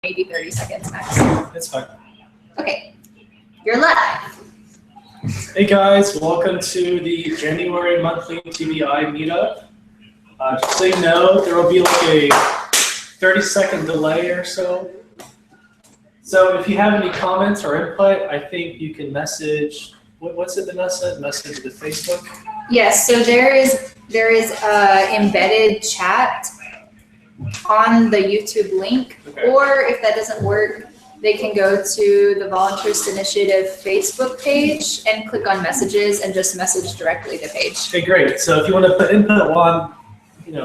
maybe 30 seconds max. That's fine. Okay, you're live. Hey guys, welcome to the January monthly TVI meetup. Just so you know, there will be like a 30-second delay or so. So if you have any comments or input, I think you can message, what's it, Vanessa? Message to Facebook? Yes, so there is embedded chat on the YouTube link, Okay. or if that doesn't work, they can go to the Volunteers Initiative Facebook page and click on messages and just message directly the page. Okay, great. So if you want to put input on,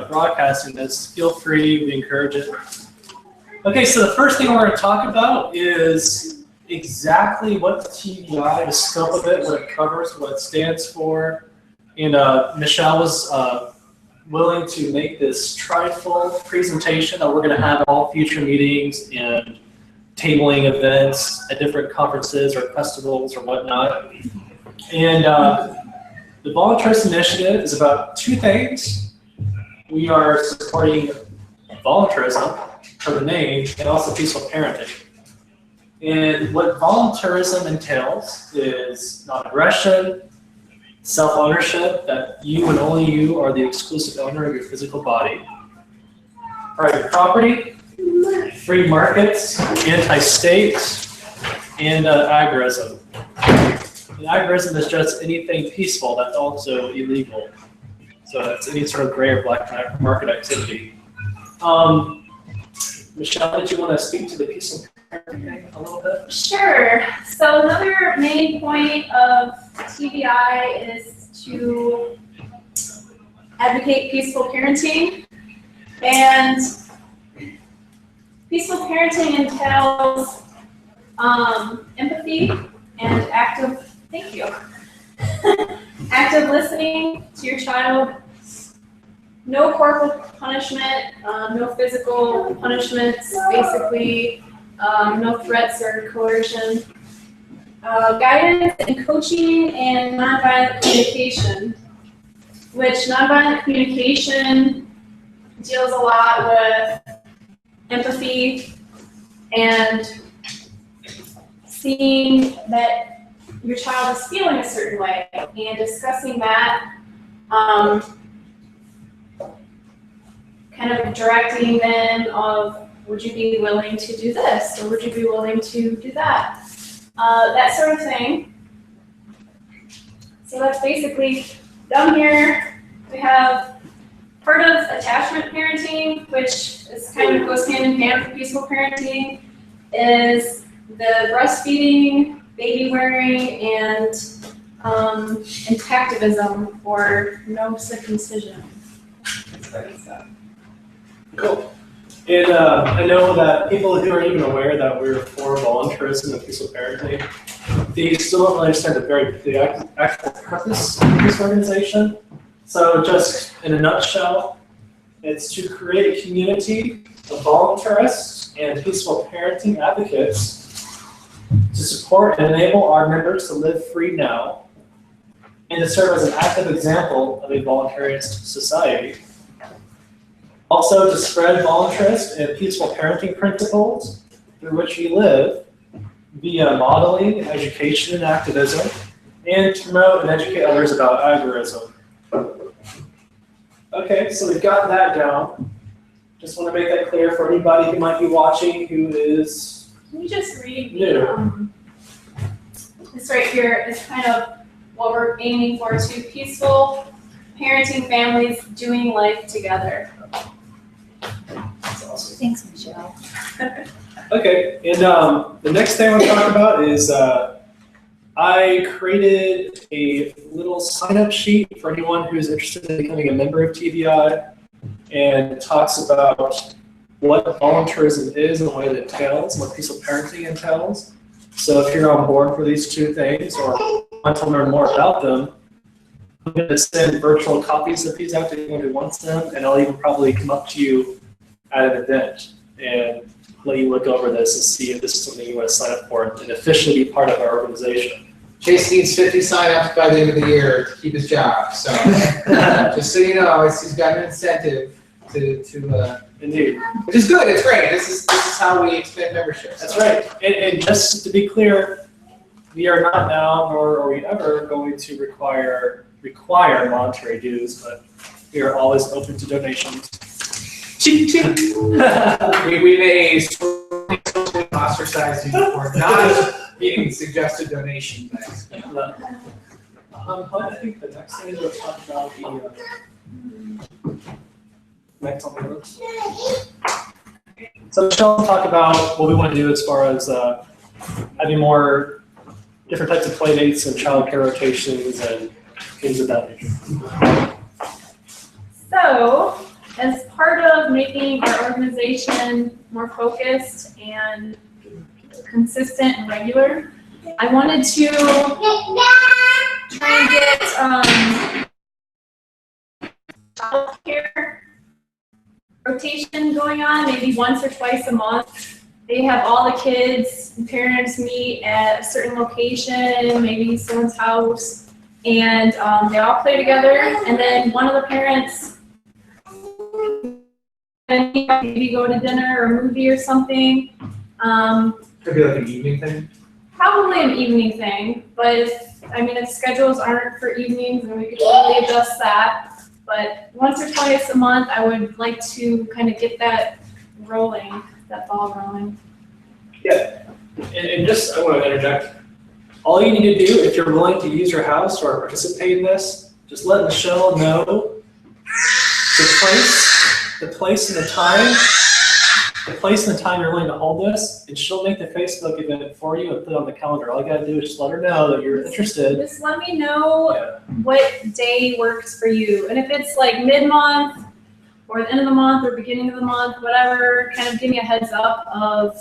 broadcasting this, feel free. We encourage it. Okay, so the first thing we're going to talk about is exactly what the TVI, the scope of it, what it covers, what it stands for. And Michelle was willing to make this tri-fold presentation that we're going to have at all future meetings and tabling events at different conferences or festivals or whatnot. And the Volunteers Initiative is about two things. We are supporting volunteerism, for the name, and also peaceful parenting. And what volunteerism entails is non-aggression, self-ownership, that you and only you are the exclusive owner of your physical body, private property, free markets, anti-state, and agorism. And agorism is just anything peaceful that's also illegal. So it's any sort of gray or black market activity. Michelle, did you want to speak to the peaceful parenting a little bit? Sure. So another main point of TVI is to advocate peaceful parenting. And peaceful parenting entails empathy and active listening to your child. No corporal punishment, no physical punishments, basically, no threats or coercion. Guidance and coaching and nonviolent communication, which nonviolent communication deals a lot with empathy and seeing that your child is feeling a certain way and discussing that, kind of directing them of, would you be willing to do this, or would you be willing to do that? That sort of thing. So that's basically, down here, we have part of attachment parenting, which is kind of goes hand in hand with peaceful parenting, is the breastfeeding, baby wearing, and tactivism, or no circumcision. Cool. And I know that people who are even aware that we're for volunteerism and peaceful parenting, they still don't really understand the actual purpose of this organization. So just in a nutshell, it's to create a community of volunteerists and peaceful parenting advocates to support and enable our members to live free now and to serve as an active example of a voluntarist society. Also, to spread voluntarist and peaceful parenting principles through which we live via modeling, education, and activism, and to promote and educate others about agorism. Okay, so we've got that down. Just want to make that clear for anybody who might be watching who is Can you just read new. This right here is kind of what we're aiming for too. Peaceful parenting families doing life together. That's awesome. Thanks, Michelle. Okay, and the next thing I want to talk about is I created a little sign-up sheet for anyone who's interested in becoming a member of TVI, and it talks about what volunteerism is and what it entails, and what peaceful parenting entails. So if you're on board for these two things or want to learn more about them, I'm going to send virtual copies of these out to anyone who wants them, and I'll even probably come up to you at an event and let you look over this and see if this is something you want to sign up for and officially be part of our organization. Chase needs 50 sign-ups by the end of the year to keep his job. So just so you know, he's got an incentive to Indeed. Which is good, it's great. This is how we expand memberships. That's right. And just to be clear, we are not now, nor are we ever going to require monetary dues, but we are always open to donations. Ching, ching. we may socially ostracize you for not being suggested donation things. I think the next thing is we'll talk about the next on the list. So Michelle will talk about what we want to do as far as having more different types of play dates and childcare rotations and things of that nature. So, as part of making our organization more focused and consistent and regular, I wanted to try and get childcare rotation going on, maybe once or twice a month. They have all the kids and parents meet at a certain location, maybe someone's house, and they all play together, and then one of the parents maybe go to dinner or a movie or something. Could be like an evening thing. Probably an evening thing, but if schedules aren't for evenings, then we could totally adjust that. But once or twice a month, I would like to kind of get that rolling, that ball rolling. Yeah, and just, I want to interject. All you need to do, if you're willing to use your house or participate in this, just let Michelle know the place and the time you're willing to hold this, and she'll make the Facebook event for you and put it on the calendar. All you gotta do is just let her know that you're interested. Just let me know what day works for you. And if it's like mid-month or the end of the month or beginning of the month, whatever, kind of give me a heads up of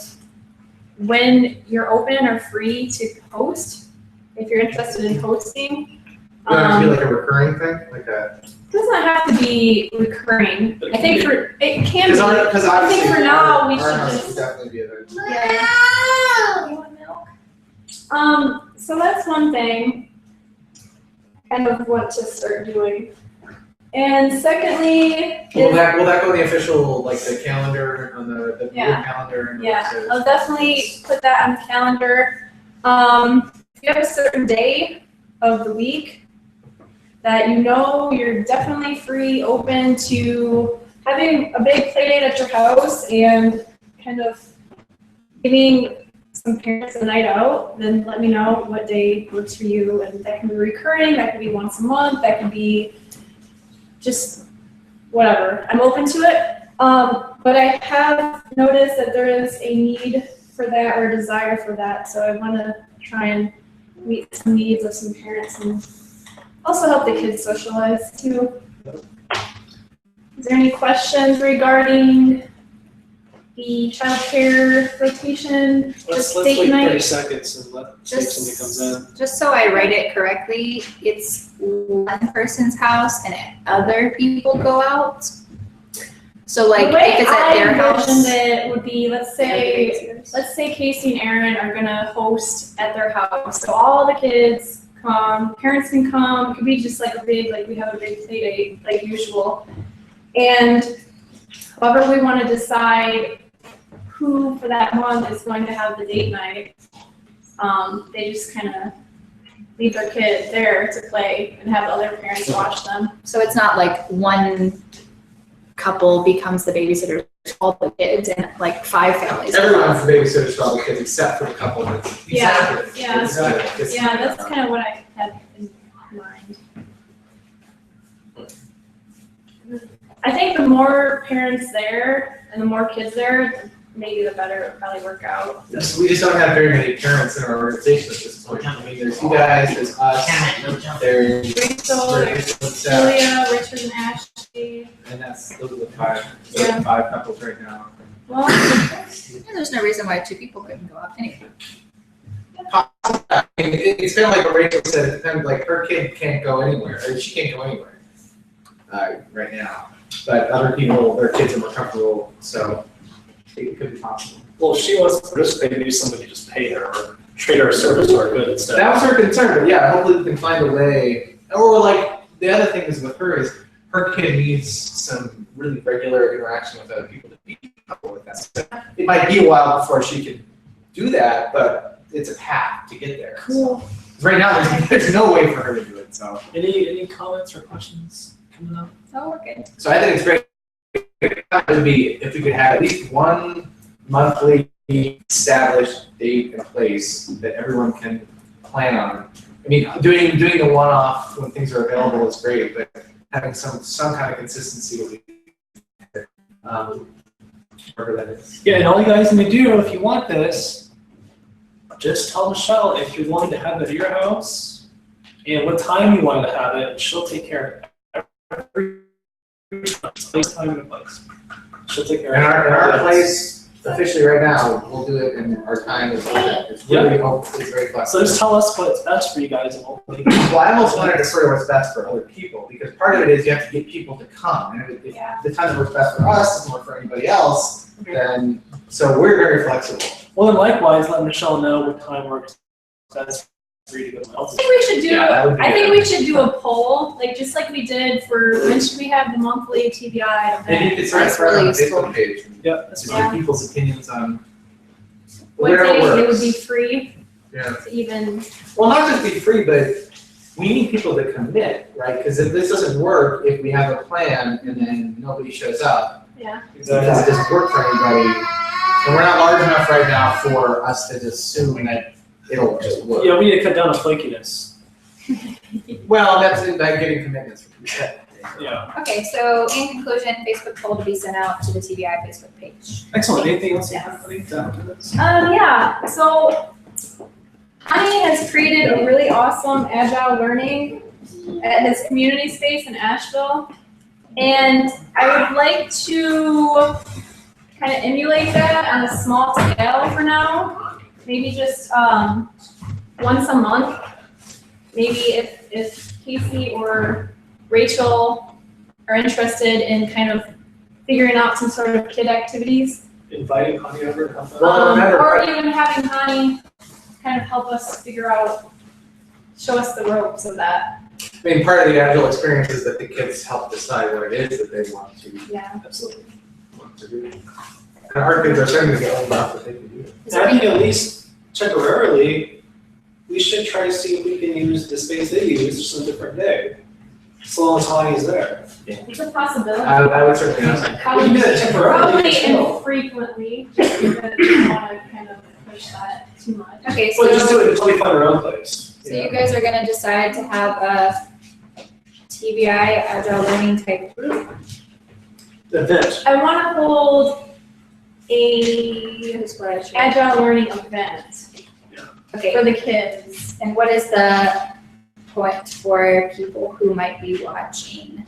when you're open or free to host, if you're interested in hosting. Does it have to be like a recurring thing? Like a... It doesn't have to be recurring. I think it can be. I think for now we should house just. would definitely be there. Yeah. You want milk? So that's one thing. Kind of what to start doing. And secondly, Will that go on the official, like the calendar, on the board calendar? And I'll definitely put that on the calendar. If you have a certain day of the week that you know you're definitely free, open to having a big play date at your house and kind of giving some parents a night out, then let me know what day works for you. And that can be recurring, that can be once a month, that can be just whatever. I'm open to it. But I have noticed that there is a need for that or a desire for that. So I want to try and meet some needs of some parents and also help the kids socialize too. Is there any questions regarding the childcare rotation? Let's date wait night? 30 seconds and see if somebody comes in. Just so I write it correctly, it's one person's house and other people go out. So like The way if it's at their I envisioned house. it would be, let's say Casey and Aaron are gonna host at their house. So all the kids come, parents can come, it could be just like a big, like we have a big play date like usual. And however we wanna decide who for that month is going to have the date night, they just kinda leave their kid there to play and have the other parents watch them. So it's not like one couple becomes the babysitter for all the kids and like 5 families. Everyone's the babysitter for all the kids except for the couple that's. Yeah, Exactly. yeah. Exactly. Yeah, that's kind of what I had in mind. I think the more parents there and the more kids there, maybe the better it would probably work out. Yes, we just don't have very many parents in our organization at this point. I mean, there's you guys, there's us, there's Rachel, there's Sarah, Julia, Richard, and Ashley. and those are the 5. Yeah. 5 couples right now. Well, And there's no reason why 2 people couldn't go out anyway. I mean, it's kind of like what Rachel said. It's kind of like her kid can't go anywhere, or she can't go anywhere right now. But other people, their kids are more comfortable, so it could be possible. Well, if she wants to participate, maybe somebody could just pay her or trade her a service or a good instead. That was her concern, but yeah, hopefully we can find a way. Or like the other thing is with her is her kid needs some really regular interaction with other people to be comfortable with that. So it might be a while before she can do that, but it's a path to get there. Cool. Right now, there's no way for her to do it. So Any comments or questions coming up? Oh, we're good. So I think it's great. It would be if we could have at least one monthly established date in place that everyone can plan on. I mean, doing the one-off when things are available is great, but having some kind of consistency would be whatever that is. Yeah, and all you guys need to do if you want this, just tell Michelle if you're willing to have it at your house and what time you want to have it, and she'll take care of every time in a place. She'll take care In of our place, officially right now, we'll do it in our time. It's really it's very flexible. So just tell us what's best for you guys and we'll make it. Well, I almost want to defer what's best for other people, because part of it is you have to get people to come. And if the time that works best for us doesn't work for anybody else, then, so we're very flexible. Well, then likewise, let Michelle know what time works best for you to go else. I think we should do. Yeah, that would be I think good. we should do a poll, like just like we did for when should we have the monthly TVI Maybe you event? could start That's it on really the Facebook page. Yeah, that's Just fine. get people's opinions on What whatever day works. it would be free Yeah. to even. Well, not just be free, but we need people to commit, right? Because if this doesn't work, if we have a plan and then nobody shows up, Yeah. because it doesn't work for anybody. And we're not large enough right now for us to just assume that it'll just work. Yeah, we need to cut down on flakiness. Well, that's in that getting commitments from people. Yeah. Okay, so in conclusion, Facebook poll to be sent out to the TVI Facebook page. Excellent. Anything else you Yes. have, buddy? After this? Yeah, so Honey has created a really awesome agile learning at his community space in Asheville. And I would like to kind of emulate that on a small scale for now. Maybe just once a month. Maybe if Casey or Rachel are interested in kind of figuring out some sort of kid activities. Inviting Honey over to help out. Well, remember- Or even having Honey kind of help us figure out, show us the ropes of that. I mean, part of the agile experience is that the kids help decide what it is that they want to Yeah. Absolutely. do. And our kids are starting to get old enough that they can do it. And I think at least temporarily, we should try to see if we can use the space they use just on a different day. As long as Honey's there. It's a possibility. I would certainly ask. We can do that temporarily. Probably still. infrequently, just because we don't want to kind of push that too much. Okay, Well, just do so, it until we find our own place. so you guys are gonna decide to have a TVI agile learning type group. Event. I want to hold a Here's what I should. agile learning event Okay, for the kids. and what is the point for people who might be watching?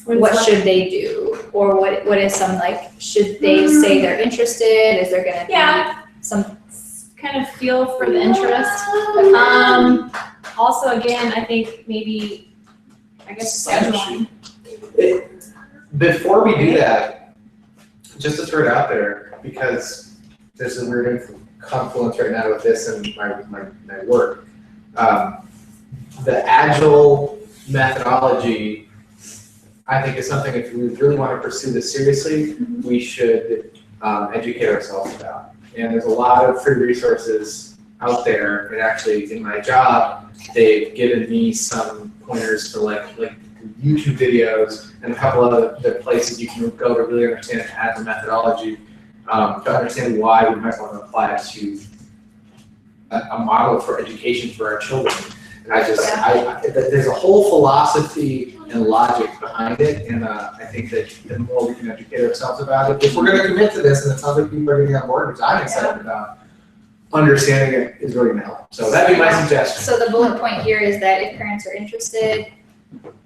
What should they do? Or what is some, like, should they say they're interested? Is there gonna Yeah. be some, Kind of feel for the interest. Also, again, I think maybe, I guess scheduling. Before we do that, just to throw it out there, because there's a weird confluence right now with this and my work. The agile methodology, I think, is something if we really want to pursue this seriously, we should educate ourselves about. And there's a lot of free resources out there. And actually, in my job, they've given me some pointers for like YouTube videos and a couple of other places you can go to really understand agile methodology, to understand why we might want to apply it to a model for education for our children. And there's a whole philosophy and logic behind it, and I think that the more we can educate ourselves about it, if we're going to commit to this, and it sounds like people are getting on board, which I'm excited about, understanding it is really going to help. So that'd be my suggestion. so the bullet point here is that if parents are interested,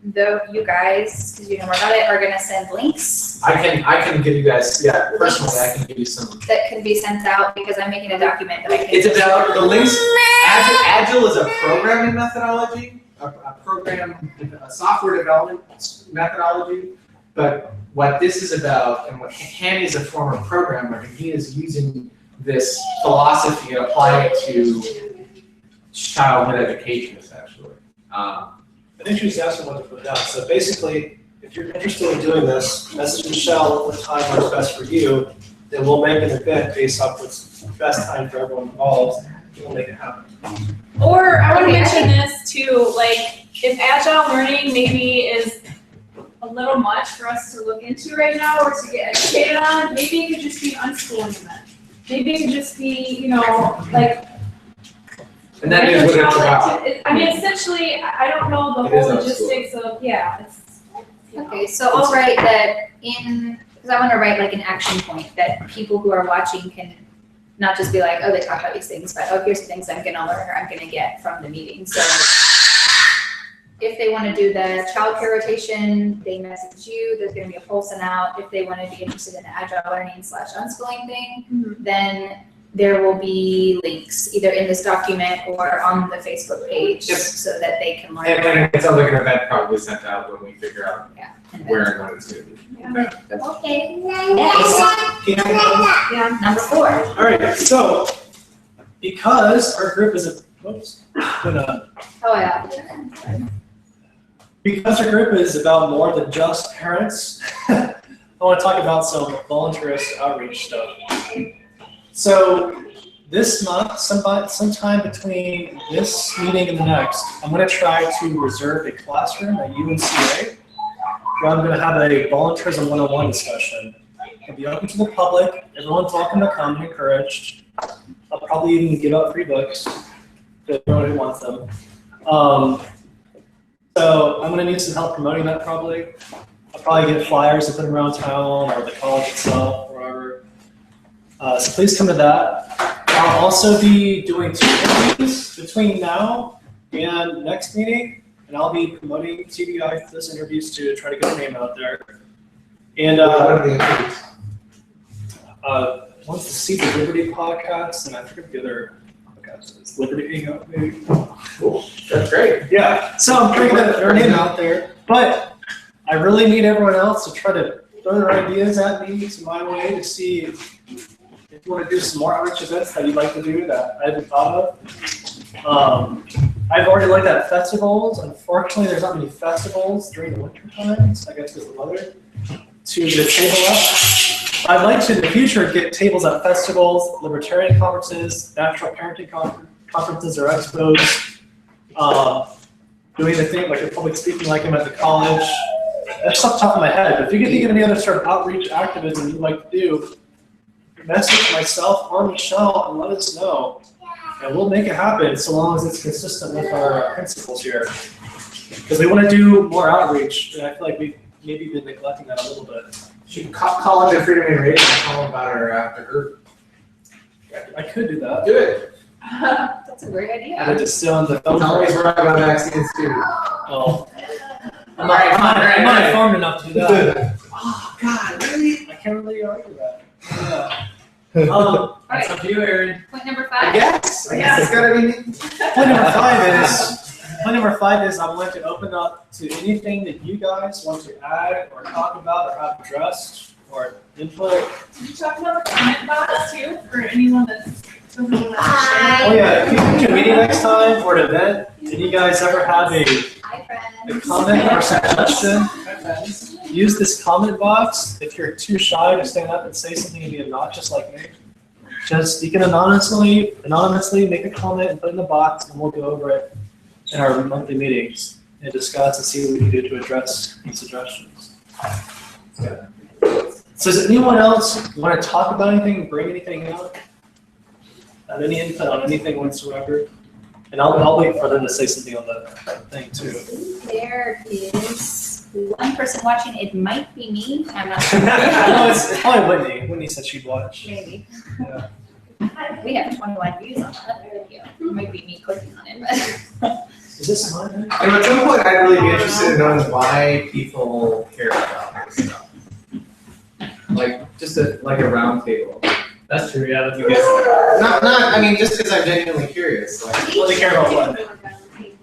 though you guys, because you know more about it, are gonna send links I can give you guys, personally, I can give you some. that can be sent out, because I'm making a document that I can. It's about the links. Agile is a programming methodology, a software development methodology. But what this is about, and what Hanny is a former programmer, and he is using this philosophy and applying it to childhood education, essentially. I think she was asking what to put down. So basically, if you're interested in doing this, message Michelle what time works best for you, then we'll make an event based off what's best time for everyone involved. We'll make it happen. Or I want to mention this too, like if agile learning maybe is a little much for us to look into right now or to get educated on, maybe it could just be an unschooling event. Maybe it could just be, you know, like. And that is what it's about. I mean, essentially, I don't know the It is whole unschooling. logistics of, yeah, it's. Okay, so I'll write that because I want to write like an action point that people who are watching can not just be like, oh, they talk about these things, but oh, here's the things I'm gonna learn or I'm gonna get from the meeting. So if they want to do the childcare rotation, they message you. There's gonna be a poll sent out. If they want to be interested in the agile learning / unschooling thing, then there will be links either in this document or on the Facebook page Yep. so that they can learn. And then it sounds like an event probably sent out when we figure out And where and when it's going to be. Okay. Next, Yeah. number 4. All right, so because our group is Oh yeah. because our group is about more than just parents, I want to talk about some volunteerist outreach stuff. So this month, sometime between this meeting and the next, I'm going to try to reserve a classroom at UNCA where I'm going to have a volunteerism 101 discussion. It'll be open to the public. Everyone's welcome to come and encouraged. I'll probably even give out free books to everyone who wants them. So I'm going to need some help promoting that probably. I'll probably get flyers to put them around town or the college itself or wherever. So please come to that. I'll also be doing 2 interviews between now and next meeting, and I'll be promoting TVI for those interviews to try to get the name out there. And What are the interviews? one's the Seed of Liberty podcast, and I forget the other podcast is. Liberty Hangout, maybe. Cool. That's great. Yeah, so I'm trying to get their name out there, but I really need everyone else to try to throw their ideas at me, to my way, to see if you want to do some more outreach events that you'd like to do that I haven't thought of. I've already looked at festivals. Unfortunately, there's not many festivals during the winter times, I guess because of the weather, to get a table up. I'd like to, in the future, get tables at festivals, libertarian conferences, natural parenting conferences or expos, doing the thing, like a public speaking like I'm at the college. That's off the top of my head, but if you can think of any other sort of outreach activism you'd like to do, message myself or Michelle and let us know. And we'll make it happen so long as it's consistent with our principles here. Because we want to do more outreach, and I feel like we've maybe been neglecting that a little bit. Should call into Freedom and Radio and tell them about our group. I could do that. Do it. That's a great idea. I just sit on the phone. Tell us right about vaccines too. Oh. I'm not informed enough to do that. Oh, God, really? I can't really argue that. Yeah. That's up to you, Aaron. Point number I 5. guess it's gotta be me. Point number five is I want to open up to anything that you guys want to add or talk about or have addressed or input. Did you talk about the comment box too, for anyone that doesn't want to Hi. Oh yeah, if you come to a meeting next time or an event, did you guys ever have a Hi, a friends. comment or suggestion? Use this comment box. If you're too shy to stand up and say something and be obnoxious like me, just you can anonymously make a comment and put it in the box, and we'll go over it in our monthly meetings and discuss and see what we can do to address these suggestions. So does anyone else want to talk about anything, bring anything out? Have any input on anything whatsoever? And I'll wait for them to say something on the thing too. There is one person watching. It might be me. I'm not sure. No, it's probably Whitney. Whitney said she'd watch. Maybe. Yeah. We have 21 views on that video. It might be me clicking on it, but. Is this mine? And at some point, I'd really be interested in knowing why people care about this stuff. Like, just like a round table. That's true, yeah. That'd You guys, I mean, just because I'm genuinely curious. Like, What do they care about what?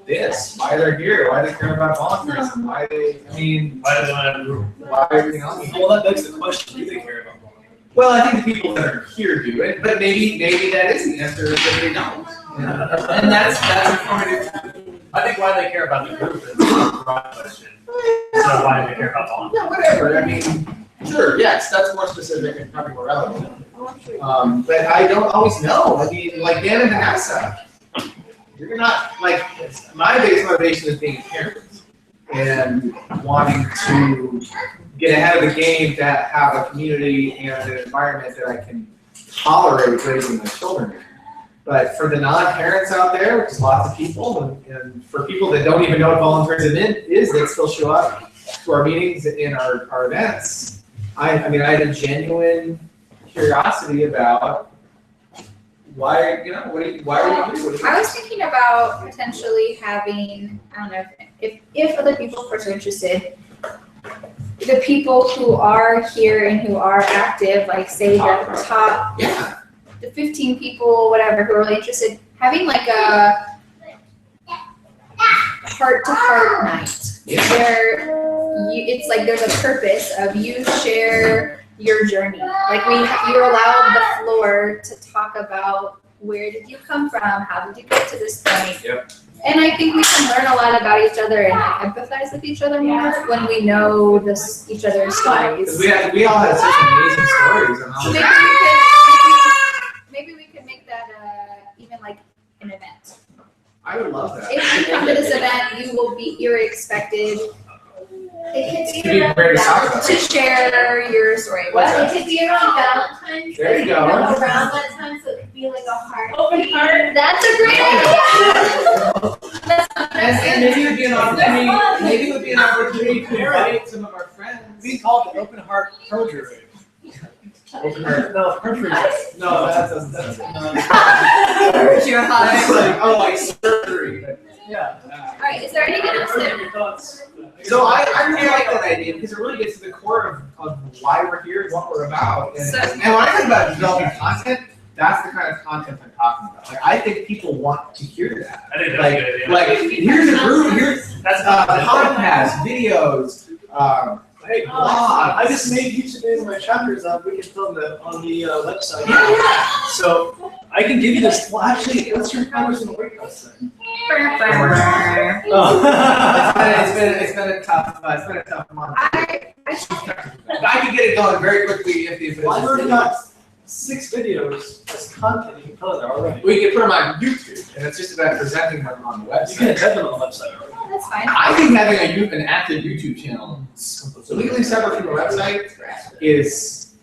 this, why they're here, why they care about volunteerism, why they, I mean, Why do they want to? why everything else. Well, that begs the question, do they care about volunteering? Well, I think the people that are here do it, but maybe that is the answer, that they don't. And that's informative. I think why they care about the group is the broad question. So why do we care how long? Yeah, whatever. I mean, sure, yes, that's more specific and probably more relevant. But I don't always know. I mean, like Dan and Vanessa, you're not like my biggest motivation is being a parent and wanting to get ahead of the game to have a community and an environment that I can tolerate raising my children in. But for the non-parents out there, which is lots of people, and for people that don't even know what volunteerism is, that still show up to our meetings and our events, I mean, I had a genuine curiosity about why, you know, why are you doing? I was thinking about potentially having, I don't know, if other people of course are interested, the people who are here and who are active, like say the top, the 15 people, whatever, who are really interested, having like a heart-to-heart night where it's like there's a purpose of you share your journey. Like you're allowed the floor to talk about where did you come from, how did you get to this point. Yep. And I think we can learn a lot about each other and like, empathize with each other more when we know each other's stories. Because we all had such amazing stories. And So maybe we could make that even like an event. I would love that. If you come to this event, you're expected To be prepared to talk about to it. share your story. It could be around Valentine's There you Day, go. around that time, so it could be like a heart. Open heart. That's a great idea. And maybe it would be an opportunity. Maybe it would be an opportunity to invite some of our friends. We call it open heart perjury. Open heart. No, perjury. No, that's Your that's heart. like like surgery. Yeah. All right, is there anything else that So I really like that idea because it really gets to the core of why we're here and what we're about. And when I think about developing content, that's the kind of content I'm talking about. Like I think people want to hear that. I think that's a good idea. Like here's a group, here's That's podcasts, videos, Hey, blogs. I just made each of my chapters up. We can film them on the website. Yeah. So I can give you this. Well, actually, what's your powers and weight loss thing? It's been a tough month. I I could get it going very quickly if Well, I've already got 6 videos as content you can put on there already. we could put them on YouTube, and it's just about presenting them on the You can website. embed them on the website already. that's fine. I think having an active YouTube channel, legally separate from the website, is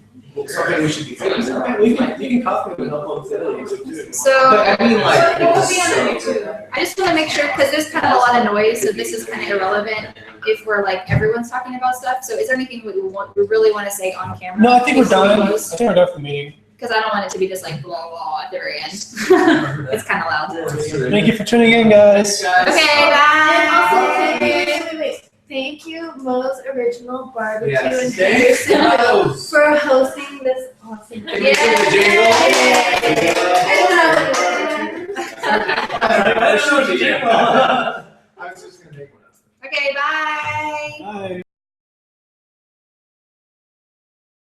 something we should be thinking about. You can copy them and upload to YouTube too. So But I mean, like, It will be on YouTube. I just want to make sure, because there's kind of a lot of noise, so this is kind of irrelevant if we're like, everyone's talking about stuff. So is there anything we really want to say on camera? No, I think we're before we done. I close? think we're done for the meeting. Because I don't want it to be just like blah, blah at the very end. It's kind of loud. Thank you for tuning in, guys. Okay, bye. Wait. Thank you, Mo's Original Barbecue Yes. in Thanks, Hendersonville, Mo's. for hosting this awesome. Can we sing the jingle? I showed you. I was just gonna make one up. Okay, bye. Bye.